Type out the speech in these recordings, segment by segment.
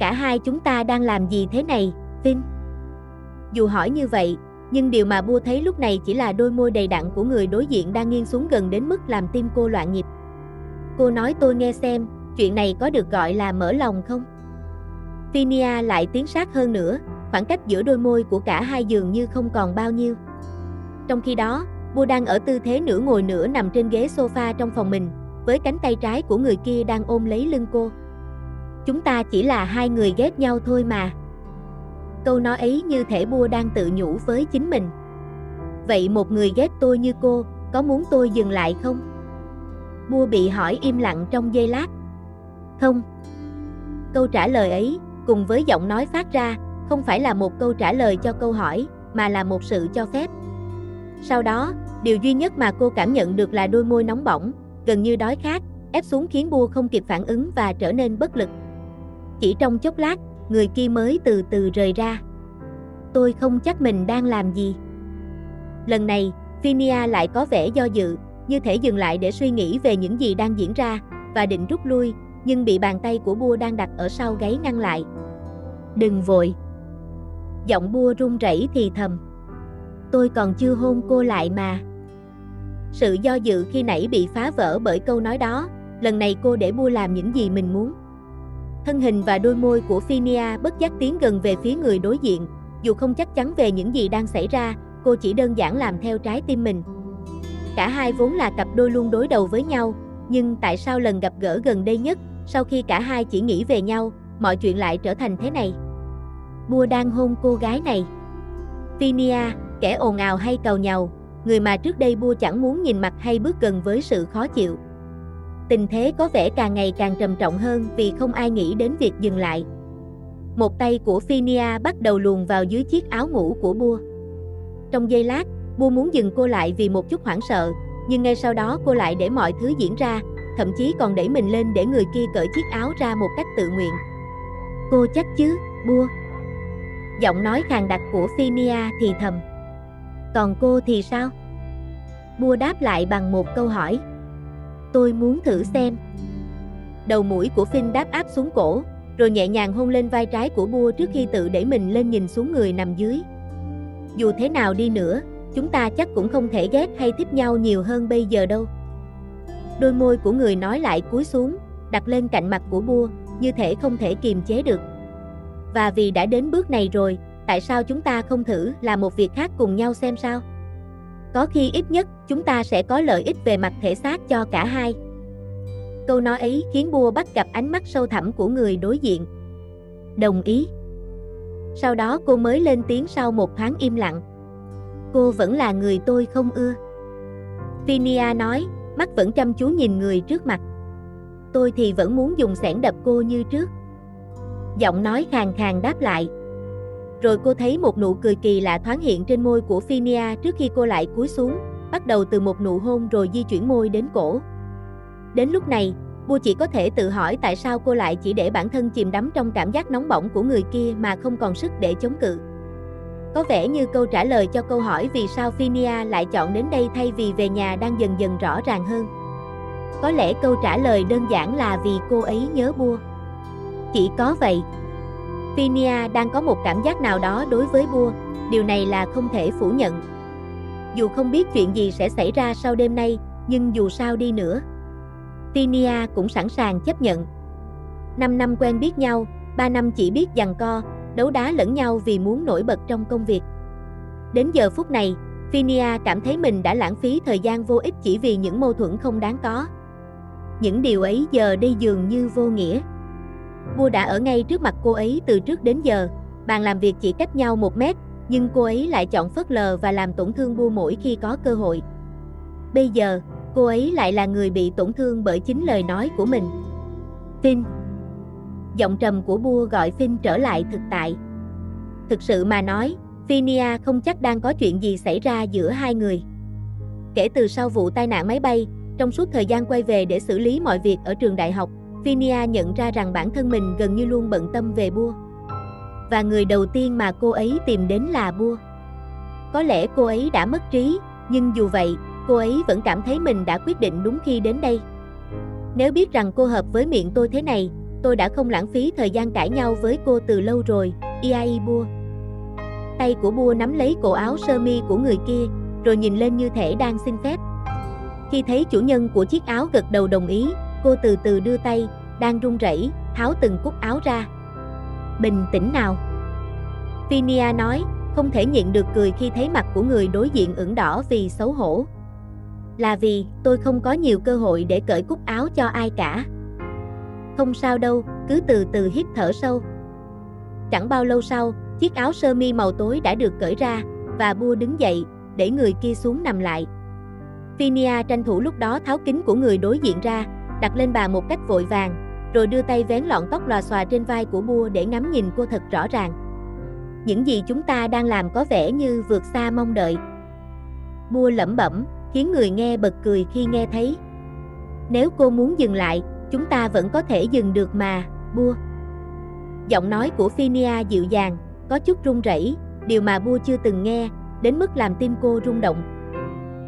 Cả hai chúng ta đang làm gì thế này, Finn? Dù hỏi như vậy, nhưng điều mà Bua thấy lúc này chỉ là đôi môi đầy đặn của người đối diện đang nghiêng xuống gần đến mức làm tim cô loạn nhịp. Cô nói tôi nghe xem, chuyện này có được gọi là mở lòng không? Phinia lại tiến sát hơn nữa, khoảng cách giữa đôi môi của cả hai dường như không còn bao nhiêu. Trong khi đó, Bua đang ở tư thế nửa ngồi nửa nằm trên ghế sofa trong phòng mình, với cánh tay trái của người kia đang ôm lấy lưng cô. Chúng ta chỉ là hai người ghét nhau thôi mà. Câu nói ấy như thể Bua đang tự nhủ với chính mình. Vậy một người ghét tôi như cô, có muốn tôi dừng lại không? Bua bị hỏi im lặng trong giây lát. Không. Câu trả lời ấy, cùng với giọng nói phát ra, không phải là một câu trả lời cho câu hỏi, mà là một sự cho phép. Sau đó, điều duy nhất mà cô cảm nhận được là đôi môi nóng bỏng, gần như đói khát, ép xuống khiến Bua không kịp phản ứng và trở nên bất lực. Chỉ trong chốc lát, người kia mới từ từ rời ra. Tôi không chắc mình đang làm gì. Lần này, Phinia lại có vẻ do dự, như thể dừng lại để suy nghĩ về những gì đang diễn ra, và định rút lui, nhưng bị bàn tay của Bua đang đặt ở sau gáy ngăn lại. Đừng vội. Giọng Bua run rẩy thì thầm. Tôi còn chưa hôn cô lại mà. Sự do dự khi nãy bị phá vỡ bởi câu nói đó, lần này cô để Bua làm những gì mình muốn. Thân hình và đôi môi của Phinia bất giác tiến gần về phía người đối diện, dù không chắc chắn về những gì đang xảy ra, cô chỉ đơn giản làm theo trái tim mình. Cả hai vốn là cặp đôi luôn đối đầu với nhau, nhưng tại sao lần gặp gỡ gần đây nhất, sau khi cả hai chỉ nghĩ về nhau, mọi chuyện lại trở thành thế này? Bua đang hôn cô gái này. Phinia, kẻ ồn ào hay càu nhàu, người mà trước đây Bua chẳng muốn nhìn mặt hay bước gần với sự khó chịu. Tình thế có vẻ càng ngày càng trầm trọng hơn vì không ai nghĩ đến việc dừng lại. Một tay của Phinia bắt đầu luồn vào dưới chiếc áo ngủ của Bua. Trong giây lát, Bua muốn dừng cô lại vì một chút hoảng sợ, nhưng ngay sau đó cô lại để mọi thứ diễn ra, thậm chí còn đẩy mình lên để người kia cởi chiếc áo ra một cách tự nguyện. Cô chắc chứ, Bua? Giọng nói khàn đặc của Phinia thì thầm. Còn cô thì sao? Bua đáp lại bằng một câu hỏi. Tôi muốn thử xem. Đầu mũi của Finn đáp áp xuống cổ, rồi nhẹ nhàng hôn lên vai trái của Bua trước khi tự đẩy mình lên nhìn xuống người nằm dưới. Dù thế nào đi nữa, chúng ta chắc cũng không thể ghét hay thích nhau nhiều hơn bây giờ đâu. Đôi môi của người nói lại cúi xuống, đặt lên cạnh mặt của Bua, như thể không thể kiềm chế được. Và vì đã đến bước này rồi, tại sao chúng ta không thử làm một việc khác cùng nhau xem sao? Có khi ít nhất, chúng ta sẽ có lợi ích về mặt thể xác cho cả hai. Câu nói ấy khiến Bua bắt gặp ánh mắt sâu thẳm của người đối diện. Đồng ý. Sau đó cô mới lên tiếng sau một thoáng im lặng. Cô vẫn là người tôi không ưa. Phinia nói, mắt vẫn chăm chú nhìn người trước mặt. Tôi thì vẫn muốn dùng xẻng đập cô như trước. Giọng nói khàn khàn đáp lại. Rồi cô thấy một nụ cười kỳ lạ thoáng hiện trên môi của Phinia trước khi cô lại cúi xuống, bắt đầu từ một nụ hôn rồi di chuyển môi đến cổ. Đến lúc này, Bua chỉ có thể tự hỏi tại sao cô lại chỉ để bản thân chìm đắm trong cảm giác nóng bỏng của người kia mà không còn sức để chống cự. Có vẻ như câu trả lời cho câu hỏi vì sao Phinia lại chọn đến đây thay vì về nhà đang dần dần rõ ràng hơn. Có lẽ câu trả lời đơn giản là vì cô ấy nhớ Bua. Chỉ có vậy. Phinia đang có một cảm giác nào đó đối với Bua, điều này là không thể phủ nhận. Dù không biết chuyện gì sẽ xảy ra sau đêm nay, nhưng dù sao đi nữa, Phinia cũng sẵn sàng chấp nhận. 5 năm quen biết nhau, 3 năm chỉ biết giằng co, đấu đá lẫn nhau vì muốn nổi bật trong công việc. Đến giờ phút này, Phinia cảm thấy mình đã lãng phí thời gian vô ích chỉ vì những mâu thuẫn không đáng có. Những điều ấy giờ đây dường như vô nghĩa. Bua đã ở ngay trước mặt cô ấy từ trước đến giờ, bàn làm việc chỉ cách nhau 1 mét, nhưng cô ấy lại chọn phớt lờ và làm tổn thương Bua mỗi khi có cơ hội. Bây giờ, cô ấy lại là người bị tổn thương bởi chính lời nói của mình. Finn. Giọng trầm của Bua gọi Finn trở lại thực tại. Thực sự mà nói, Phinia không chắc đang có chuyện gì xảy ra giữa hai người. Kể từ sau vụ tai nạn máy bay, trong suốt thời gian quay về để xử lý mọi việc ở trường đại học, Phinia nhận ra rằng bản thân mình gần như luôn bận tâm về Bua. Và người đầu tiên mà cô ấy tìm đến là Bua. Có lẽ cô ấy đã mất trí, nhưng dù vậy, cô ấy vẫn cảm thấy mình đã quyết định đúng khi đến đây. Nếu biết rằng cô hợp với miệng tôi thế này, tôi đã không lãng phí thời gian cãi nhau với cô từ lâu rồi, Iai Bua. Tay của Bua nắm lấy cổ áo sơ mi của người kia, rồi nhìn lên như thể đang xin phép. Khi thấy chủ nhân của chiếc áo gật đầu đồng ý, cô từ từ đưa tay, đang run rẩy, tháo từng cúc áo ra. Bình tĩnh nào, Phinia nói, không thể nhịn được cười khi thấy mặt của người đối diện ửng đỏ vì xấu hổ. Là vì tôi không có nhiều cơ hội để cởi cúc áo cho ai cả. Không sao đâu, cứ từ từ hít thở sâu. Chẳng bao lâu sau, chiếc áo sơ mi màu tối đã được cởi ra, và Bua đứng dậy, đẩy người kia xuống nằm lại. Phinia tranh thủ lúc đó tháo kính của người đối diện ra, đặt lên bàn một cách vội vàng, rồi đưa tay vén lọn tóc lòa xòa trên vai của Bua để ngắm nhìn cô thật rõ ràng. Những gì chúng ta đang làm có vẻ như vượt xa mong đợi. Bua lẩm bẩm, khiến người nghe bật cười khi nghe thấy. Nếu cô muốn dừng lại, chúng ta vẫn có thể dừng được mà, Bua. Giọng nói của Phinia dịu dàng, có chút run rẩy, điều mà Bua chưa từng nghe, đến mức làm tim cô rung động.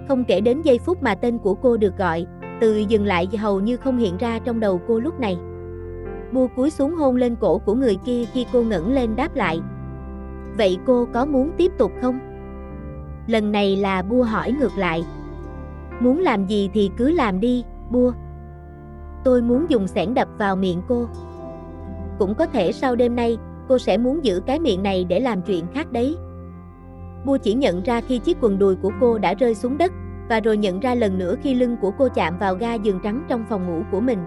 Không kể đến giây phút mà tên của cô được gọi, từ dừng lại hầu như không hiện ra trong đầu cô lúc này. Bua cúi xuống hôn lên cổ của người kia khi cô ngẩng lên đáp lại. Vậy cô có muốn tiếp tục không? Lần này là Bua hỏi ngược lại. Muốn làm gì thì cứ làm đi, Bua. Tôi muốn dùng xẻng đập vào miệng cô. Cũng có thể sau đêm nay, cô sẽ muốn giữ cái miệng này để làm chuyện khác đấy. Bua chỉ nhận ra khi chiếc quần đùi của cô đã rơi xuống đất, và rồi nhận ra lần nữa khi lưng của cô chạm vào ga giường trắng trong phòng ngủ của mình.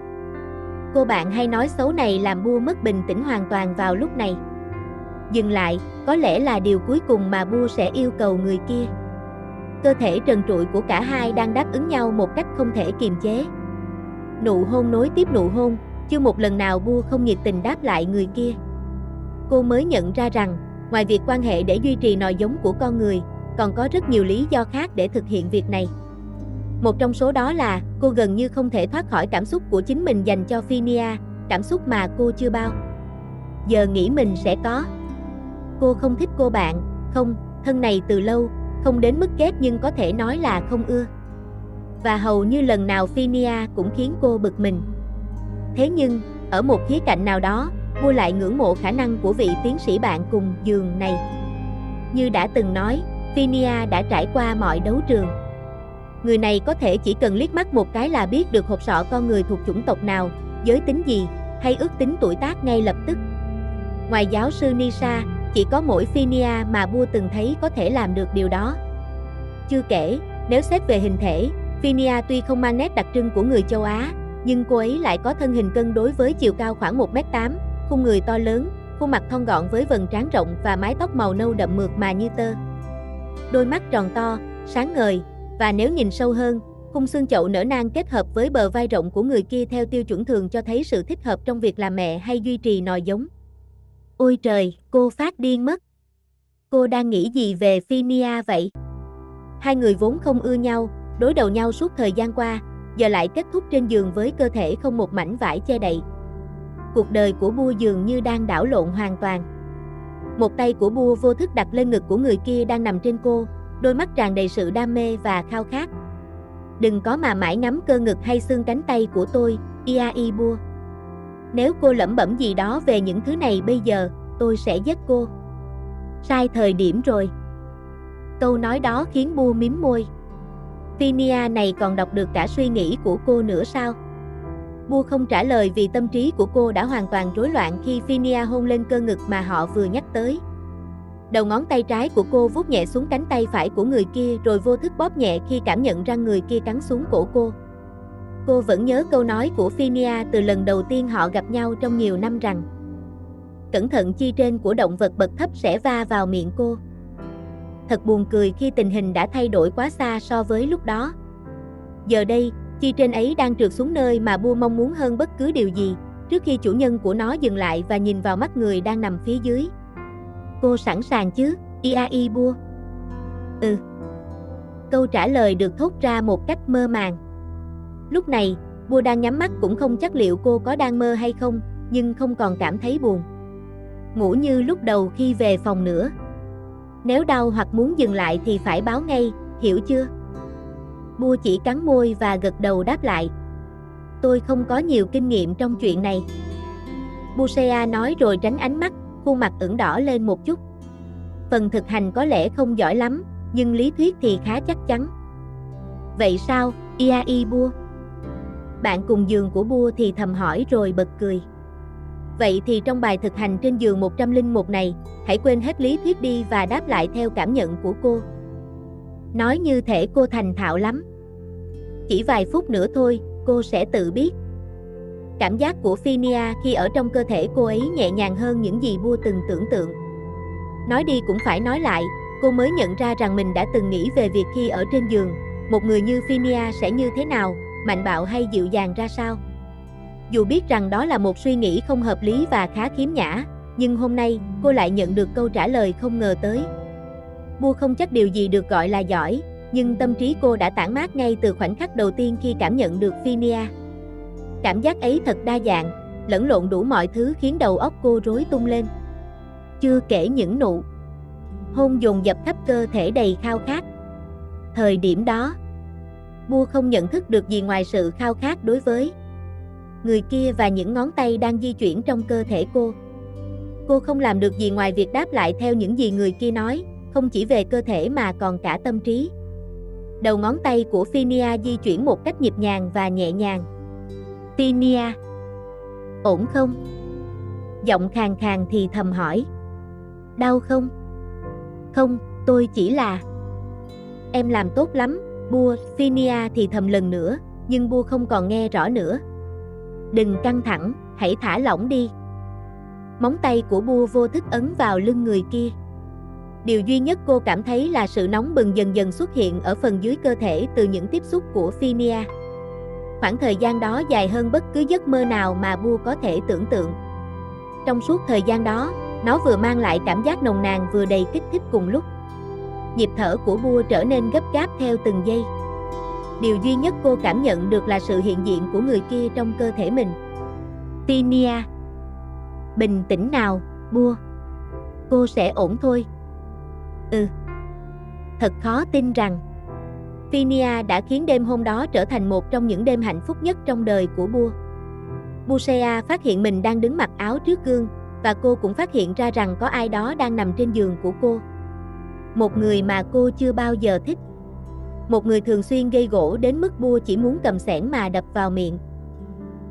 Cô bạn hay nói xấu này làm Bua mất bình tĩnh hoàn toàn vào lúc này. Dừng lại, có lẽ là điều cuối cùng mà Bua sẽ yêu cầu người kia. Cơ thể trần trụi của cả hai đang đáp ứng nhau một cách không thể kiềm chế. Nụ hôn nối tiếp nụ hôn, chưa một lần nào Bua không nhiệt tình đáp lại người kia. Cô mới nhận ra rằng, ngoài việc quan hệ để duy trì nòi giống của con người, còn có rất nhiều lý do khác để thực hiện việc này. Một trong số đó là, cô gần như không thể thoát khỏi cảm xúc của chính mình dành cho Phinia, cảm xúc mà cô chưa bao giờ nghĩ mình sẽ có. Cô không thích cô bạn, không, thân này từ lâu, không đến mức ghét nhưng có thể nói là không ưa. Và hầu như lần nào Phinia cũng khiến cô bực mình. Thế nhưng, ở một khía cạnh nào đó, Bua lại ngưỡng mộ khả năng của vị tiến sĩ bạn cùng giường này. Như đã từng nói, Phinia đã trải qua mọi đấu trường. Người này có thể chỉ cần liếc mắt một cái là biết được hộp sọ con người thuộc chủng tộc nào, giới tính gì, hay ước tính tuổi tác ngay lập tức. Ngoài giáo sư Nisha, chỉ có mỗi Phinia mà Bua từng thấy có thể làm được điều đó. Chưa kể, nếu xét về hình thể, Phinia tuy không mang nét đặc trưng của người châu Á, nhưng cô ấy lại có thân hình cân đối với chiều cao khoảng 1m8, khung người to lớn, khuôn mặt thon gọn với vầng trán rộng và mái tóc màu nâu đậm mượt mà như tơ. Đôi mắt tròn to, sáng ngời, và nếu nhìn sâu hơn, khung xương chậu nở nang kết hợp với bờ vai rộng của người kia theo tiêu chuẩn thường cho thấy sự thích hợp trong việc làm mẹ hay duy trì nòi giống. Ôi trời, cô phát điên mất. Cô đang nghĩ gì về Phinia vậy? Hai người vốn không ưa nhau, đối đầu nhau suốt thời gian qua, giờ lại kết thúc trên giường với cơ thể không một mảnh vải che đậy. Cuộc đời của Bua dường như đang đảo lộn hoàn toàn. Một tay của Bua vô thức đặt lên ngực của người kia đang nằm trên cô, đôi mắt tràn đầy sự đam mê và khao khát. Đừng có mà mãi ngắm cơ ngực hay xương cánh tay của tôi, Iai Bua. Nếu cô lẩm bẩm gì đó về những thứ này bây giờ, tôi sẽ giết cô. Sai thời điểm rồi. Câu nói đó khiến Bua mím môi. Phinia này còn đọc được cả suy nghĩ của cô nữa sao? Bua không trả lời vì tâm trí của cô đã hoàn toàn rối loạn khi Phinia hôn lên cơ ngực mà họ vừa nhắc tới. Đầu ngón tay trái của cô vuốt nhẹ xuống cánh tay phải của người kia rồi vô thức bóp nhẹ khi cảm nhận răng người kia cắn xuống cổ cô. Cô vẫn nhớ câu nói của Phinia từ lần đầu tiên họ gặp nhau trong nhiều năm rằng cẩn thận chi trên của động vật bậc thấp sẽ va vào miệng cô. Thật buồn cười khi tình hình đã thay đổi quá xa so với lúc đó. Giờ đây, chi trên ấy đang trượt xuống nơi mà Bua mong muốn hơn bất cứ điều gì, trước khi chủ nhân của nó dừng lại và nhìn vào mắt người đang nằm phía dưới. Cô sẵn sàng chứ, Iai Bua? Ừ. Câu trả lời được thốt ra một cách mơ màng. Lúc này, Bua đang nhắm mắt cũng không chắc liệu cô có đang mơ hay không, nhưng không còn cảm thấy buồn ngủ như lúc đầu khi về phòng nữa. Nếu đau hoặc muốn dừng lại thì phải báo ngay, hiểu chưa? Bua chỉ cắn môi và gật đầu đáp lại. Tôi không có nhiều kinh nghiệm trong chuyện này. Busea nói rồi tránh ánh mắt, khuôn mặt ửng đỏ lên một chút. Phần thực hành có lẽ không giỏi lắm, nhưng lý thuyết thì khá chắc chắn. Vậy sao, Iai Bua? Bạn cùng giường của Bua thì thầm hỏi rồi bật cười. Vậy thì trong bài thực hành trên giường 101 này, hãy quên hết lý thuyết đi và đáp lại theo cảm nhận của cô. Nói như thể cô thành thạo lắm. Chỉ vài phút nữa thôi, cô sẽ tự biết. Cảm giác của Phinia khi ở trong cơ thể cô ấy nhẹ nhàng hơn những gì Bua từng tưởng tượng. Nói đi cũng phải nói lại, cô mới nhận ra rằng mình đã từng nghĩ về việc khi ở trên giường, một người như Phinia sẽ như thế nào, mạnh bạo hay dịu dàng ra sao. Dù biết rằng đó là một suy nghĩ không hợp lý và khá khiếm nhã, nhưng hôm nay, cô lại nhận được câu trả lời không ngờ tới. Bua không chắc điều gì được gọi là giỏi, nhưng tâm trí cô đã tản mát ngay từ khoảnh khắc đầu tiên khi cảm nhận được Phinia. Cảm giác ấy thật đa dạng, lẫn lộn đủ mọi thứ khiến đầu óc cô rối tung lên. Chưa kể những nụ hôn dồn dập khắp cơ thể đầy khao khát. Thời điểm đó, Bua không nhận thức được gì ngoài sự khao khát đối với người kia và những ngón tay đang di chuyển trong cơ thể cô. Cô không làm được gì ngoài việc đáp lại theo những gì người kia nói, không chỉ về cơ thể mà còn cả tâm trí. Đầu ngón tay của Phinia di chuyển một cách nhịp nhàng và nhẹ nhàng. Phinia, ổn không? Giọng khàn khàn thì thầm hỏi. Đau không? Không, tôi chỉ là... Em làm tốt lắm, Bua. Phinia thì thầm lần nữa, nhưng Bua không còn nghe rõ nữa. Đừng căng thẳng, hãy thả lỏng đi. Móng tay của Bua vô thức ấn vào lưng người kia. Điều duy nhất cô cảm thấy là sự nóng bừng dần dần xuất hiện ở phần dưới cơ thể từ những tiếp xúc của Phinia. Khoảng thời gian đó dài hơn bất cứ giấc mơ nào mà Bua có thể tưởng tượng. Trong suốt thời gian đó, nó vừa mang lại cảm giác nồng nàn vừa đầy kích thích cùng lúc. Nhịp thở của Bua trở nên gấp gáp theo từng giây. Điều duy nhất cô cảm nhận được là sự hiện diện của người kia trong cơ thể mình. Phinia, bình tĩnh nào, Bua. Cô sẽ ổn thôi. Thật khó tin rằng Phinia đã khiến đêm hôm đó trở thành một trong những đêm hạnh phúc nhất trong đời của Bua. Busea phát hiện mình đang đứng mặc áo trước gương, và cô cũng phát hiện ra rằng có ai đó đang nằm trên giường của cô. Một người mà cô chưa bao giờ thích. Một người thường xuyên gây gổ đến mức Bua chỉ muốn cầm xẻng mà đập vào miệng.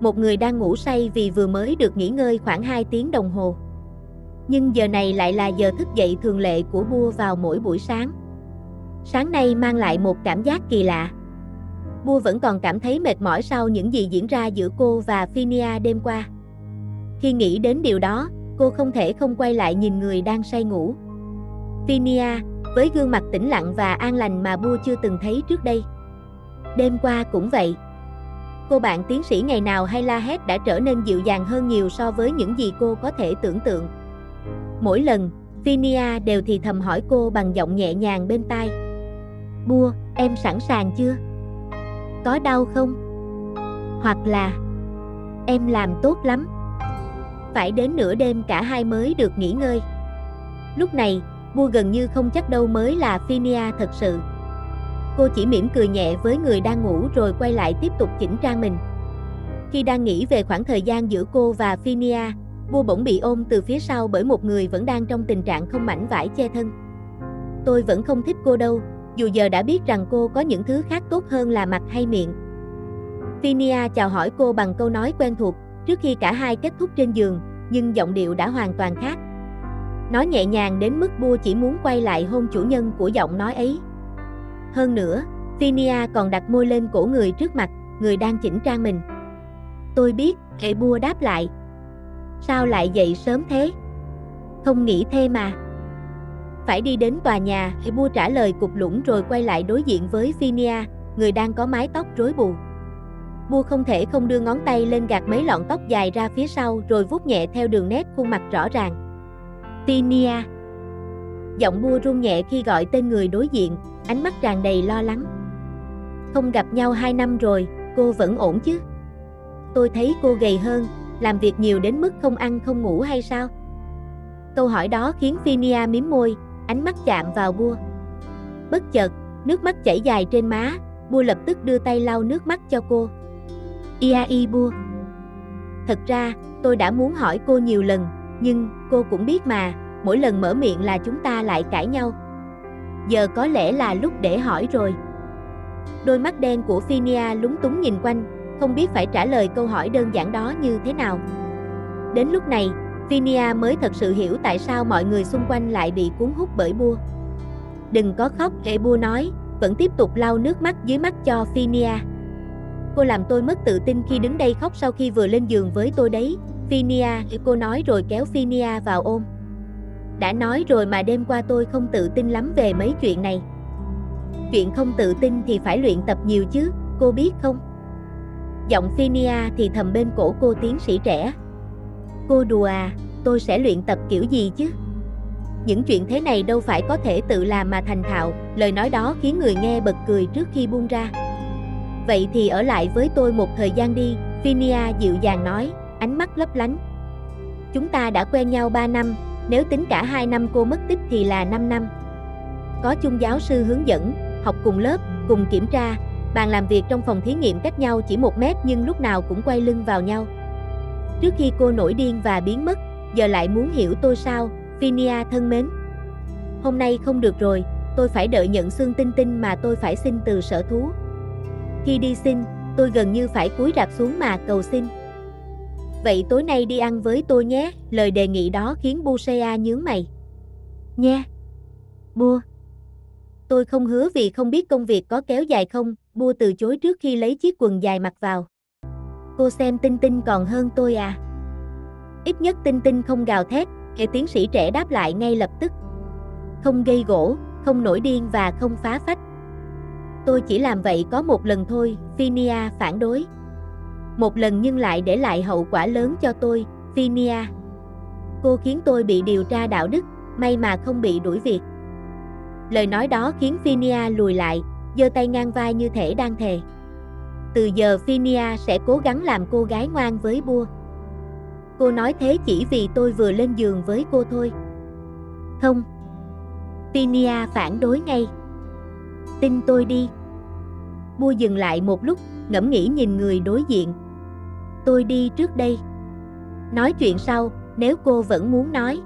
Một người đang ngủ say vì vừa mới được nghỉ ngơi khoảng 2 tiếng đồng hồ. Nhưng giờ này lại là giờ thức dậy thường lệ của Bua vào mỗi buổi sáng. Sáng nay mang lại một cảm giác kỳ lạ. Bua vẫn còn cảm thấy mệt mỏi sau những gì diễn ra giữa cô và Phinia đêm qua. Khi nghĩ đến điều đó, cô không thể không quay lại nhìn người đang say ngủ. Phinia, với gương mặt tĩnh lặng và an lành mà Bua chưa từng thấy trước đây. Đêm qua cũng vậy. Cô bạn tiến sĩ ngày nào hay la hét đã trở nên dịu dàng hơn nhiều so với những gì cô có thể tưởng tượng. Mỗi lần, Phinia đều thì thầm hỏi cô bằng giọng nhẹ nhàng bên tai. Bua, em sẵn sàng chưa? Có đau không? Hoặc là em làm tốt lắm. Phải đến nửa đêm cả hai mới được nghỉ ngơi. Lúc này, Bua gần như không chắc đâu mới là Phinia thật sự. Cô chỉ mỉm cười nhẹ với người đang ngủ rồi quay lại tiếp tục chỉnh trang mình. Khi đang nghĩ về khoảng thời gian giữa cô và Phinia, Bua bỗng bị ôm từ phía sau bởi một người vẫn đang trong tình trạng không mảnh vải che thân. Tôi vẫn không thích cô đâu, dù giờ đã biết rằng cô có những thứ khác tốt hơn là mặt hay miệng. Phinia chào hỏi cô bằng câu nói quen thuộc, trước khi cả hai kết thúc trên giường, nhưng giọng điệu đã hoàn toàn khác. Nó nhẹ nhàng đến mức Bua chỉ muốn quay lại hôn chủ nhân của giọng nói ấy. Hơn nữa, Phinia còn đặt môi lên cổ người trước mặt, người đang chỉnh trang mình. Tôi biết, hệ Bua đáp lại. Sao lại dậy sớm thế? Không nghỉ thêm mà. Phải đi đến tòa nhà, hệ Bua trả lời cục lũng rồi quay lại đối diện với Phinia, người đang có mái tóc rối bù. Bua không thể không đưa ngón tay lên gạt mấy lọn tóc dài ra phía sau rồi vuốt nhẹ theo đường nét khuôn mặt rõ ràng. Phinia. Giọng Bua run nhẹ khi gọi tên người đối diện, ánh mắt tràn đầy lo lắng. Không gặp nhau 2 năm rồi, cô vẫn ổn chứ? Tôi thấy cô gầy hơn, làm việc nhiều đến mức không ăn không ngủ hay sao? Câu hỏi đó khiến Phinia mím môi, ánh mắt chạm vào Bua. Bất chợt, nước mắt chảy dài trên má, Bua lập tức đưa tay lau nước mắt cho cô. Iai Bua. thật ra, tôi đã muốn hỏi cô nhiều lần, nhưng, cô cũng biết mà, mỗi lần mở miệng là chúng ta lại cãi nhau. Giờ có lẽ là lúc để hỏi rồi. Đôi mắt đen của Phinia lúng túng nhìn quanh, không biết phải trả lời câu hỏi đơn giản đó như thế nào. Đến lúc này, Phinia mới thật sự hiểu tại sao mọi người xung quanh lại bị cuốn hút bởi Bua. Đừng có khóc, Bua nói, vẫn tiếp tục lau nước mắt dưới mắt cho Phinia. Cô làm tôi mất tự tin khi đứng đây khóc sau khi vừa lên giường với tôi đấy, Phinia, cô nói rồi kéo Phinia vào ôm. Đã nói rồi mà đêm qua tôi không tự tin lắm về mấy chuyện này. Chuyện không tự tin thì phải luyện tập nhiều chứ, cô biết không? Giọng Phinia thì thầm bên cổ cô tiến sĩ trẻ. Cô đùa à, tôi sẽ luyện tập kiểu gì chứ? Những chuyện thế này đâu phải có thể tự làm mà thành thạo, lời nói đó khiến người nghe bật cười trước khi buông ra. Vậy thì ở lại với tôi một thời gian đi, Phinia dịu dàng nói, ánh mắt lấp lánh. Chúng ta đã quen nhau 3 năm, nếu tính cả 2 năm cô mất tích thì là 5 năm. Có chung giáo sư hướng dẫn, học cùng lớp, cùng kiểm tra, bàn làm việc trong phòng thí nghiệm cách nhau chỉ 1 mét nhưng lúc nào cũng quay lưng vào nhau. Trước khi cô nổi điên và biến mất, giờ lại muốn hiểu tôi sao, Phinia thân mến. Hôm nay không được rồi, tôi phải đợi nhận xương tinh tinh mà tôi phải xin từ sở thú. Khi đi xin, tôi gần như phải cúi rạp xuống mà cầu xin. Vậy tối nay đi ăn với tôi nhé, lời đề nghị đó khiến Bushea nhướng mày. Nha. Bua. Tôi không hứa vì không biết công việc có kéo dài không, Bua từ chối trước khi lấy chiếc quần dài mặc vào. Cô xem Tinh Tinh còn hơn tôi à? Ít nhất Tinh Tinh không gào thét, tiến sĩ trẻ đáp lại ngay lập tức. Không gây gổ, không nổi điên và không phá phách. Tôi chỉ làm vậy có một lần thôi, Phinia phản đối. Một lần nhưng lại để lại hậu quả lớn cho tôi, Phinia. Cô khiến tôi bị điều tra đạo đức, may mà không bị đuổi việc. Lời nói đó khiến Phinia lùi lại, giơ tay ngang vai như thể đang thề. Từ giờ Phinia sẽ cố gắng làm cô gái ngoan với Bua. Cô nói thế chỉ vì tôi vừa lên giường với cô thôi. Không. Phinia phản đối ngay. Tin tôi đi. Bua dừng lại một lúc, ngẫm nghĩ nhìn người đối diện. Tôi đi trước đây. Nói chuyện sau, nếu cô vẫn muốn nói.